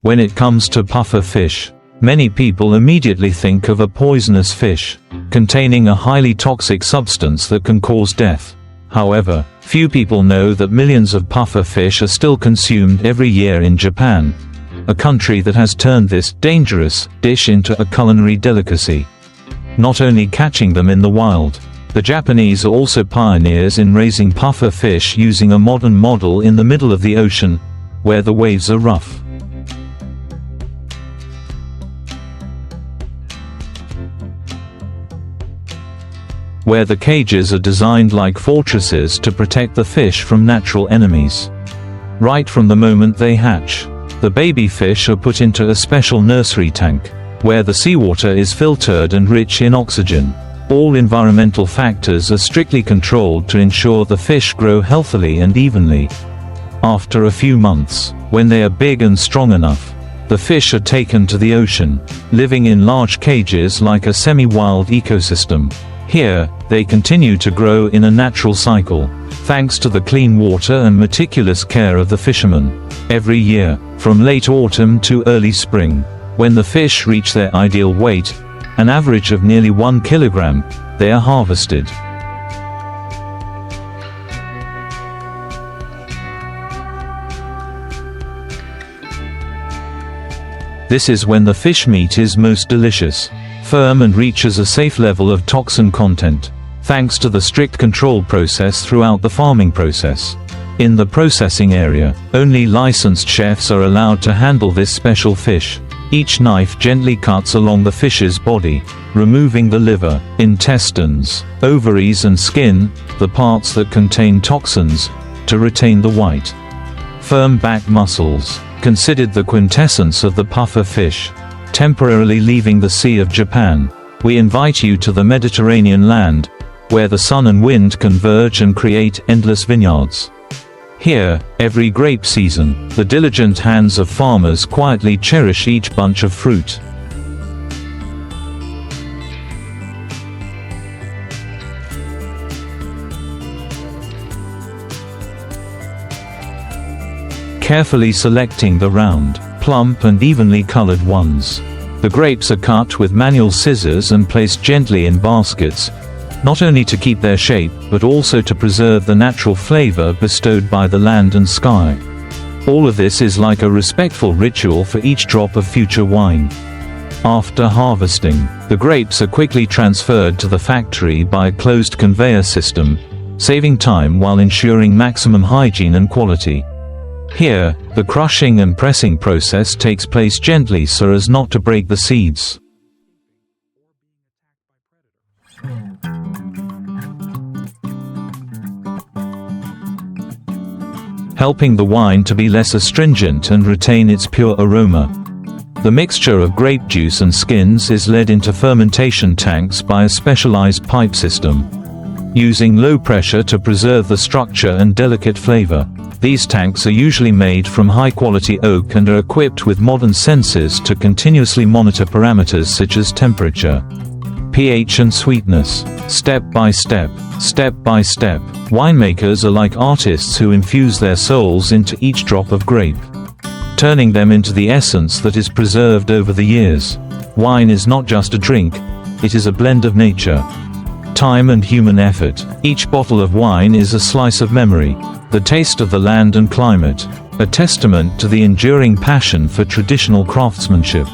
When it comes to puffer fish, many people immediately think of a poisonous fish, containing a highly toxic substance that can cause death. However, few people know that millions of puffer fish are still consumed every year in Japan, a country that has turned this dangerous dish into a culinary delicacy. Not only catching them in the wild, the Japanese are also pioneers in raising puffer fish using a modern model in the middle of the ocean, where the waves are rough. Where the cages are designed like fortresses to protect the fish from natural enemies. Right from the moment they hatch, the baby fish are put into a special nursery tank, where the seawater is filtered and rich in oxygen. All environmental factors are strictly controlled to ensure the fish grow healthily and evenly. After a few months, when they are big and strong enough, the fish are taken to the ocean, living in large cages like a semi-wild ecosystem. Here, they continue to grow in a natural cycle, thanks to the clean water and meticulous care of the fishermen. Every year, from late autumn to early spring, when the fish reach their ideal weight, an average of nearly 1 kilogram, they are harvested. This is when the fish meat is most delicious, firm and reaches a safe level of toxin content, thanks to the strict control process throughout the farming process. In the processing area, only licensed chefs are allowed to handle this special fish. Each knife gently cuts along the fish's body, removing the liver, intestines, ovaries and skin, the parts that contain toxins, to retain the white, firm back muscles, considered the quintessence of the puffer fish. Temporarily leaving the Sea of Japan, we invite you to the Mediterranean land, where the sun and wind converge and create endless vineyards. Here, every grape season, the diligent hands of farmers quietly cherish each bunch of fruit. Carefully selecting the round, plump and evenly colored ones. The grapes are cut with manual scissors and placed gently in baskets, not only to keep their shape, but also to preserve the natural flavor bestowed by the land and sky. All of this is like a respectful ritual for each drop of future wine. After harvesting, the grapes are quickly transferred to the factory by a closed conveyor system, saving time while ensuring maximum hygiene and quality. Here, the crushing and pressing process takes place gently so as not to break the seeds. Helping the wine to be less astringent and retain its pure aroma. The mixture of grape juice and skins is led into fermentation tanks by a specialized pipe system, using low pressure to preserve the structure and delicate flavor. These tanks are usually made from high-quality oak and are equipped with modern sensors to continuously monitor parameters such as temperature, pH and sweetness. Step by step, winemakers are like artists who infuse their souls into each drop of grape, turning them into the essence that is preserved over the years. Wine is not just a drink, it is a blend of nature, time and human effort. Each bottle of wine is a slice of memory, the taste of the land and climate, a testament to the enduring passion for traditional craftsmanship.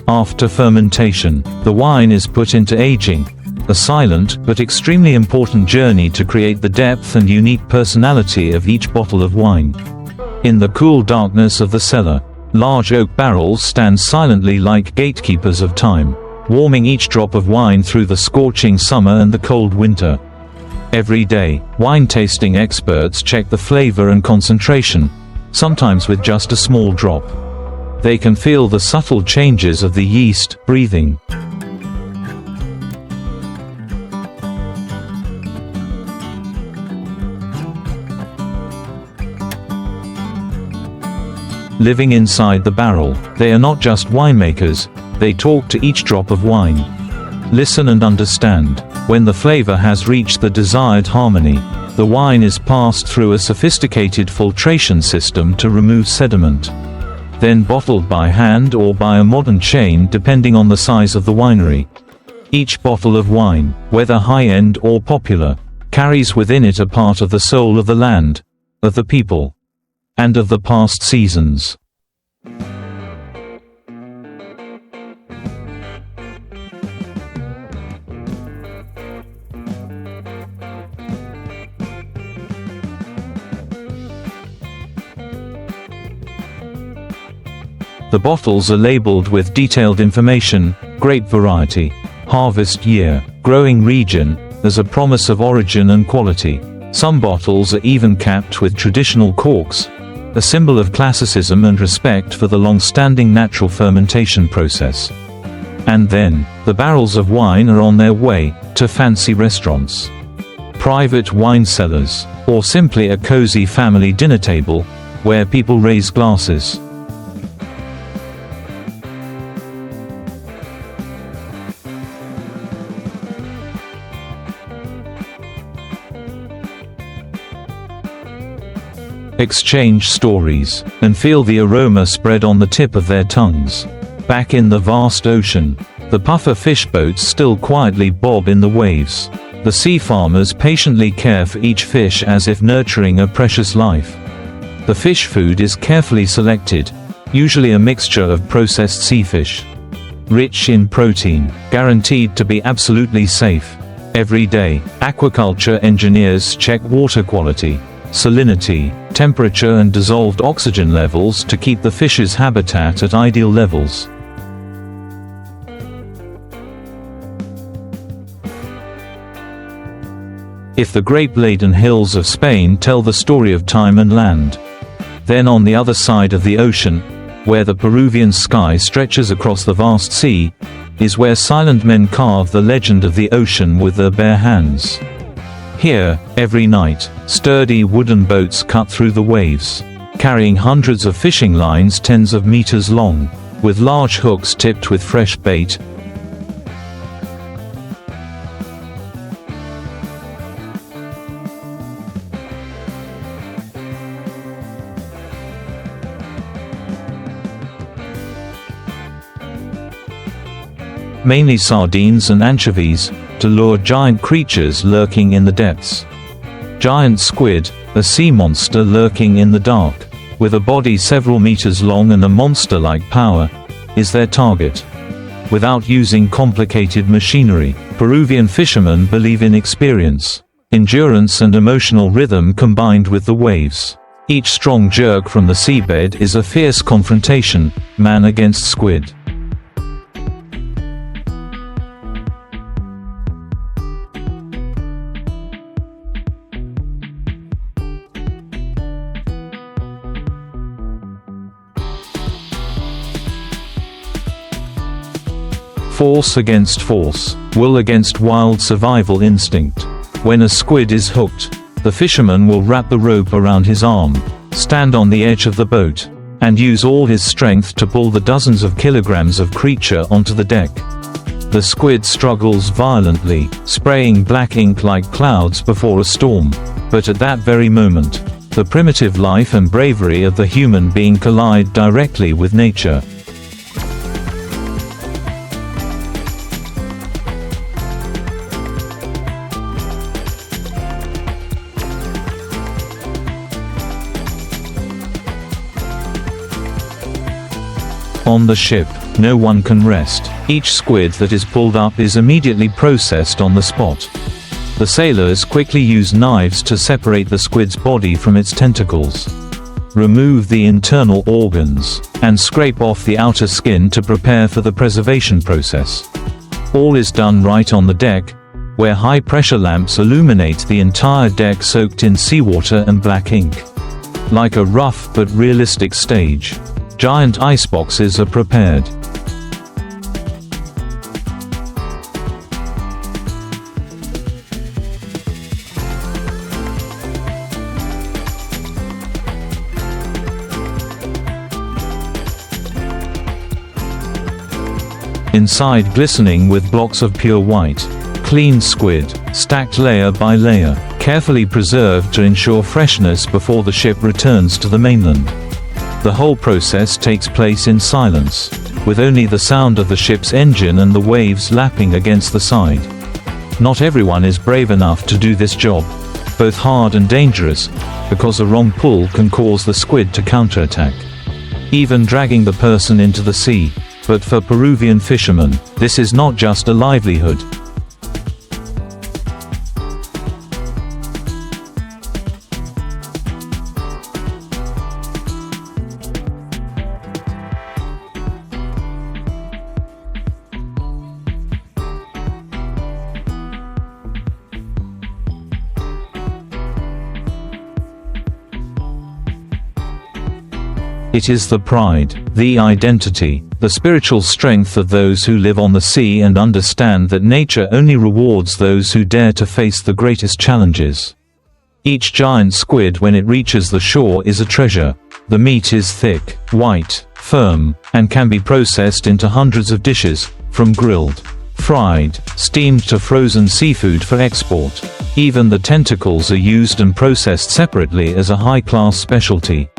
After fermentation, the wine is put into aging, a silent but extremely important journey to create the depth and unique personality of each bottle of wine. In the cool darkness of the cellar, large oak barrels stand silently like gatekeepers of time, warming each drop of wine through the scorching summer and the cold winter. Every day, wine tasting experts check the flavor and concentration, sometimes with just a small drop. They can feel the subtle changes of the yeast breathing. living inside the barrel. They are not just winemakers, they talk to each drop of wine. Listen and understand. When the flavor has reached the desired harmony, the wine is passed through a sophisticated filtration system to remove sediment. Then bottled by hand or by a modern chain depending on the size of the winery. Each bottle of wine, whether high-end or popular, carries within it a part of the soul of the land, of the people, and of the past seasons. The bottles are labeled with detailed information: grape variety, harvest year, growing region, as a promise of origin and quality. Some bottles are even capped with traditional corks, a symbol of classicism and respect for the long-standing natural fermentation process. And then, the barrels of wine are on their way to fancy restaurants, private wine cellars, or simply a cozy family dinner table, where people raise glasses. Exchange stories, and feel the aroma spread on the tip of their tongues. Back in the vast ocean, the pufferfish boats still quietly bob in the waves. The sea farmers patiently care for each fish as if nurturing a precious life. The fish food is carefully selected, usually a mixture of processed sea fish, rich in protein, guaranteed to be absolutely safe. Every day, aquaculture engineers check water quality, salinity, temperature and dissolved oxygen levels to keep the fish's habitat at ideal levels. If the grape-laden hills of Spain tell the story of time and land, then on the other side of the ocean, where the Peruvian sky stretches across the vast sea, is where silent men carve the legend of the ocean with their bare hands. Here, every night, sturdy wooden boats cut through the waves, carrying hundreds of fishing lines tens of meters long, with large hooks tipped with fresh bait. Mainly sardines and anchovies, to lure giant creatures lurking in the depths. Giant squid, a sea monster lurking in the dark, with a body several meters long and a monster-like power, is their target. Without using complicated machinery, Peruvian fishermen believe in experience, endurance and emotional rhythm combined with the waves. Each strong jerk from the seabed is a fierce confrontation, man against squid. Force against force, will against wild survival instinct. When a squid is hooked, the fisherman will wrap the rope around his arm, stand on the edge of the boat, and use all his strength to pull the dozens of kilograms of creature onto the deck. The squid struggles violently, spraying black ink like clouds before a storm. But at that very moment, the primitive life and bravery of the human being collide directly with nature. On the ship, no one can rest. Each squid that is pulled up is immediately processed on the spot. The sailors quickly use knives to separate the squid's body from its tentacles, remove the internal organs, and scrape off the outer skin to prepare for the preservation process. All is done right on the deck, where high-pressure lamps illuminate the entire deck soaked in seawater and black ink. Like a rough but realistic stage, giant iceboxes are prepared. inside glistening with blocks of pure white, clean squid, stacked layer by layer, carefully preserved to ensure freshness before the ship returns to the mainland. The whole process takes place in silence, with only the sound of the ship's engine and the waves lapping against the side. Not everyone is brave enough to do this job, both hard and dangerous, because a wrong pull can cause the squid to counterattack, even dragging the person into the sea. But for Peruvian fishermen, this is not just a livelihood. It is the pride, the identity, the spiritual strength of those who live on the sea and understand that nature only rewards those who dare to face the greatest challenges. Each giant squid when it reaches the shore is a treasure. The meat is thick, white, firm, and can be processed into hundreds of dishes, from grilled, fried, steamed to frozen seafood for export. Even the tentacles are used and processed separately as a high-class specialty.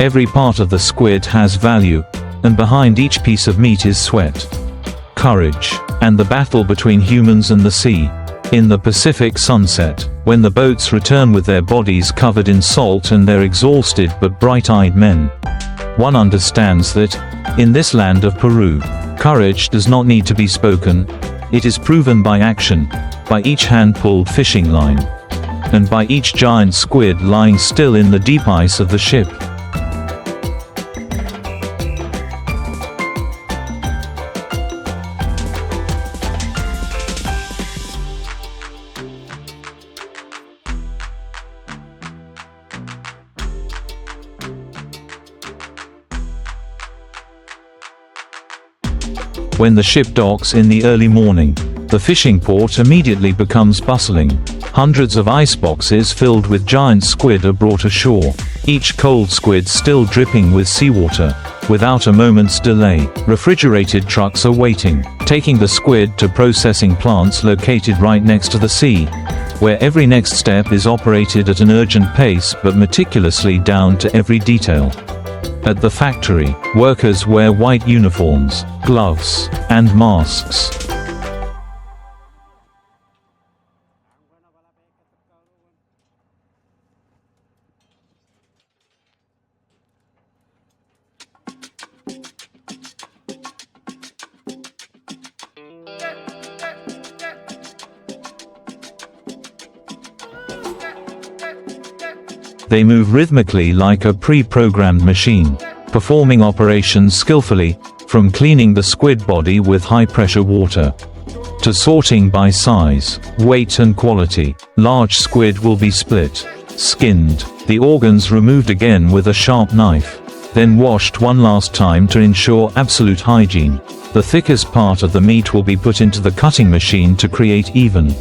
Every part of the squid has value, and behind each piece of meat is sweat, courage, and the battle between humans and the sea. In the Pacific sunset, when the boats return with their bodies covered in salt and their exhausted but bright-eyed men, one understands that, in this land of Peru, courage does not need to be spoken, it is proven by action, by each hand-pulled fishing line, and by each giant squid lying still in the deep ice of the ship. When the ship docks in the early morning, the fishing port immediately becomes bustling. Hundreds of ice boxes filled with giant squid are brought ashore, each cold squid still dripping with seawater. Without a moment's delay, refrigerated trucks are waiting, taking the squid to processing plants located right next to the sea, where every next step is operated at an urgent pace but meticulously down to every detail. At the factory, workers wear white uniforms, gloves, and masks. They move rhythmically like a pre-programmed machine, performing operations skillfully, from cleaning the squid body with high-pressure water, to sorting by size, weight and quality. Large squid will be split, skinned, the organs removed again with a sharp knife, then washed one last time to ensure absolute hygiene. The thickest part of the meat will be put into the cutting machine to create even,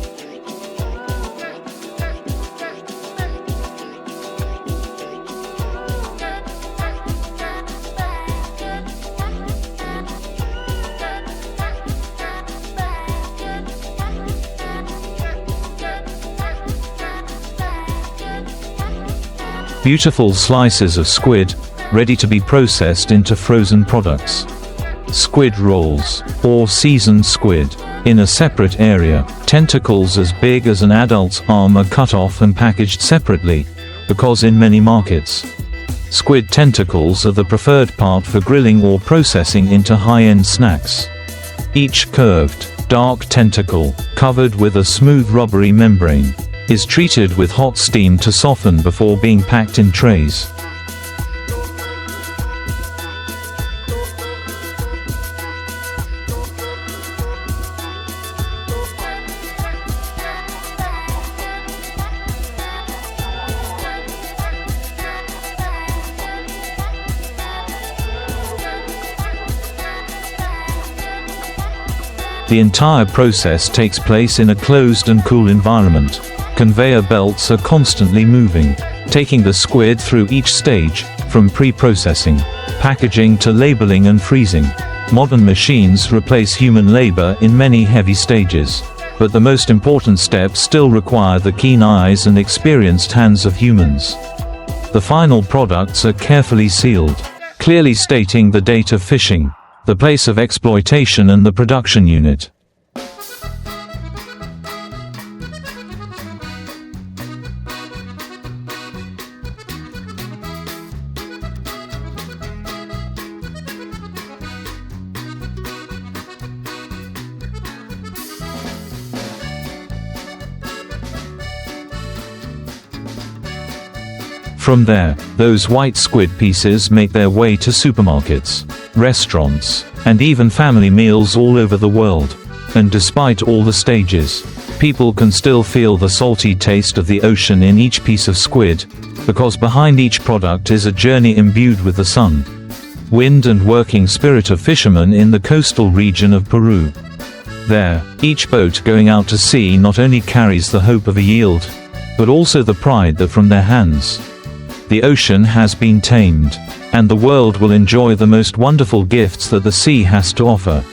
beautiful slices of squid, ready to be processed into frozen products. Squid rolls, or seasoned squid. In a separate area, tentacles as big as an adult's arm are cut off and packaged separately, because in many markets, squid tentacles are the preferred part for grilling or processing into high-end snacks. Each curved, dark tentacle, covered with a smooth rubbery membrane, is treated with hot steam to soften before being packed in trays. The entire process takes place in a closed and cool environment. Conveyor belts are constantly moving, taking the squid through each stage, from pre-processing, packaging to labeling and freezing. Modern machines replace human labor in many heavy stages, but the most important steps still require the keen eyes and experienced hands of humans. The final products are carefully sealed, clearly stating the date of fishing, the place of exploitation and the production unit. From there, those white squid pieces make their way to supermarkets, restaurants, and even family meals all over the world. And despite all the stages, people can still feel the salty taste of the ocean in each piece of squid, because behind each product is a journey imbued with the sun, wind and working spirit of fishermen in the coastal region of Peru. There, each boat going out to sea not only carries the hope of a yield, but also the pride that from their hands, the ocean has been tamed, and the world will enjoy the most wonderful gifts that the sea has to offer.